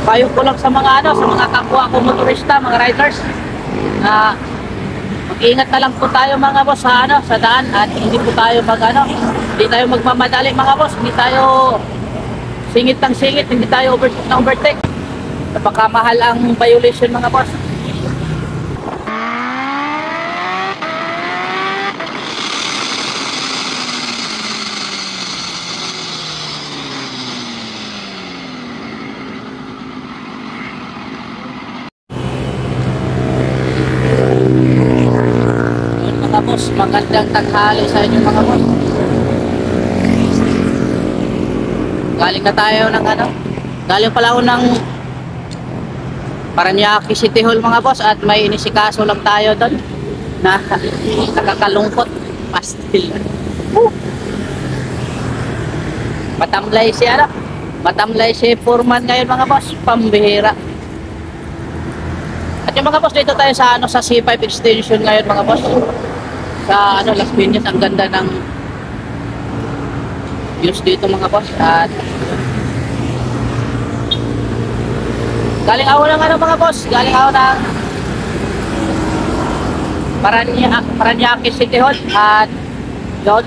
payo ko lang sa mga sa mga kapwa ko motorista, mga riders, na mag-ingat na lang po tayo mga boss sa daan, at hindi po tayo hindi tayo magmamadali mga boss, hindi tayo singit ng singit, hindi tayo overtake na overtake. Napakamahal ang violation mga boss. Mga boss, magandang tanghali sa inyo mga boss. Galing na tayo ng galing pala ako ng Paranaque City Hall mga boss, at may inisikaso lang tayo doon na nakakalungkot. Pastil. Matamlay si foreman ngayon mga boss, pambihira. At yung mga boss, dito tayo sa C5 extension ngayon mga boss, sa Las Piñas. Ang ganda ng views dito mga boss. At galing ako ng mga boss, galing ako ng Paranaque City Hall, at yun,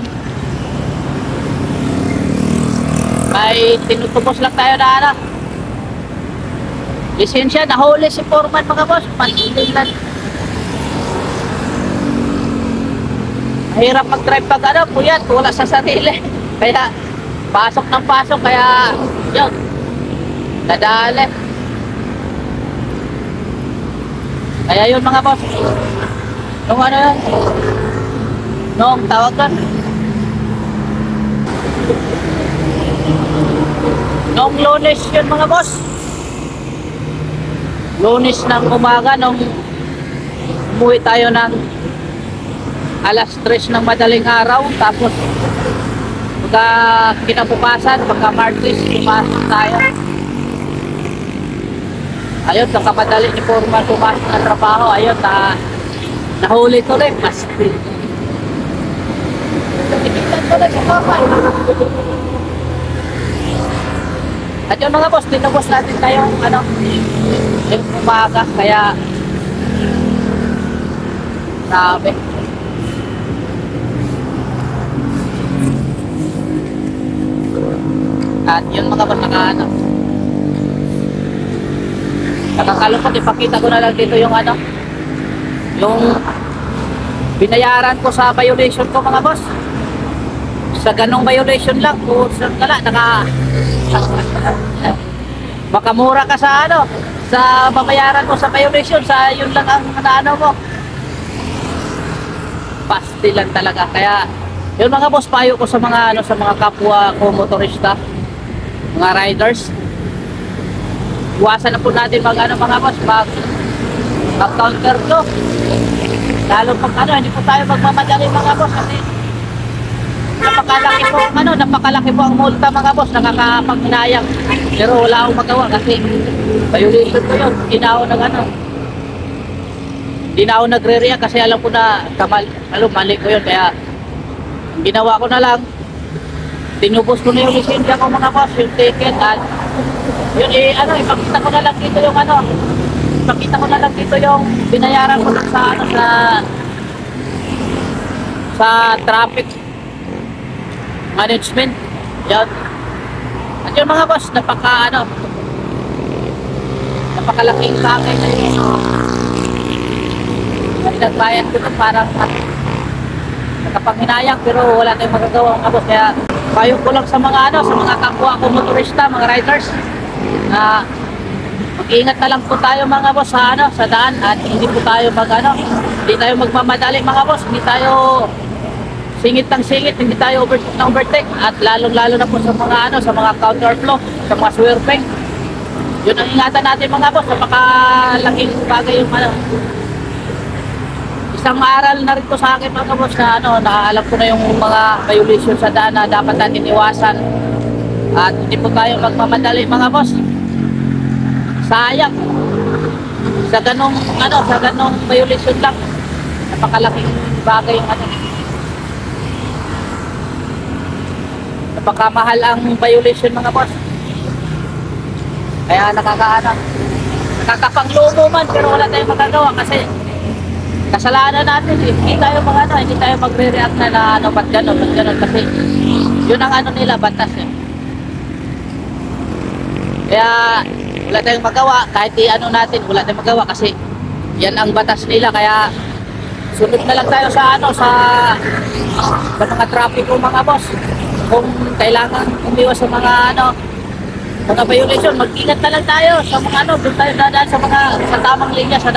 may tinutubos lang tayo na lisensya. Nahuli si foreman mga boss, panililan. Mahirap mag-drive pag puyat, wala sa sarili. Kaya pasok ng pasok, kaya yun, nadali. Kaya yun mga boss, nung yun, nung tawag doon, nung Lunes yun mga boss, Lunes ng umaga, nung umuwi tayo ng alas 3 ng madaling araw, tapos pagka kinabukasan, pagka Martes, pumasok tayo. Ayun, nakapadali ni foreman pumasok ng trabaho. Ayun, nahuli tuloy. Pastil. Tikitan tuloy si foreman. At yun mga boss, tinubos natin tayong yung umaga. Kaya grabe. At yun mga boss, nakakalungkot. Ipakita ko na lang dito yung yung binayaran ko sa violation ko mga boss. Sa ganong violation lang, makamura ka sa sa babayaran mo sa violation, sa yun lang ang mo. Pastilan talaga. Kaya yun mga boss, payo ko sa mga sa mga kapwa ko motorista, mga riders, iwasan na po natin mga boss, mag-counter to. Lalo pag hindi po tayo magmamadali mga boss, kasi napakalaki po ang multa mga boss, nakakapaghinayang. Pero wala akong magawa kasi violation ko yun. Hindi na ako nagre-react kasi alam ko na mali ko yun. Kaya ang ginawa ko na lang, tinubos ko na yung lisensya ko mga boss, yung ticket, at yun ipakita ko na lang dito yung binayaran ko sa traffic management. Yan. At yung mga boss, napakalaking bagay na yun. Nagbayad ko ito, parang nakapanghinayang, pero wala tayong magagawa mga boss. Kaya payo ko lang sa mga sa mga kapwa ko motorista, mga riders, na mag-ingat na lang po tayo mga boss sa daan, at hindi po tayo hindi tayo magmamadali mga boss, hindi tayo singit ng singit, hindi tayo overtake, at lalong-lalo na po sa mga sa mga counterflow, sa mga swerving. Yun ang ingatan natin mga boss. Napakalaking bagay yung isang aral na rin po sa akin mga boss, na alam ko na yung mga violation sa daan na dapat natin iwasan, at hindi po tayo magmamadali mga boss. Sayang sa ganong violation lang, napakalaking bagay yung napakamahal ang violation mga boss. Kaya nakakapanglumo man pero wala tayong magagawa kasi kasalanan natin eh. Hindi tayo hindi tayo magre-react na ba't gano'n kasi yun ang nila, batas eh. Kaya wala tayong magawa kahit natin, wala tayong magawa kasi yan ang batas nila. Kaya sunod na lang tayo sa sa mga trapiko mga boss. Kung kailangan umiwas sa mga mga violation, mag-ingat na lang tayo sa mga doon tayo dadaan sa tamang linya, sa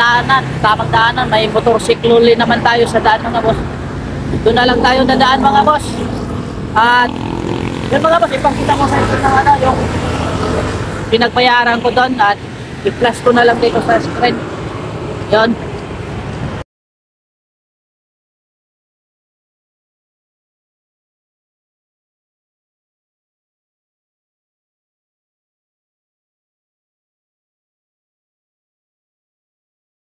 tamang daanan. May motorsiklo naman tayo sa daan mga boss. Doon na lang tayo dadaan mga boss. At yun mga boss, ipakita ko sa inyo yung pinagbayaran ko doon at i-flash ko na lang dito sa screen. Yun.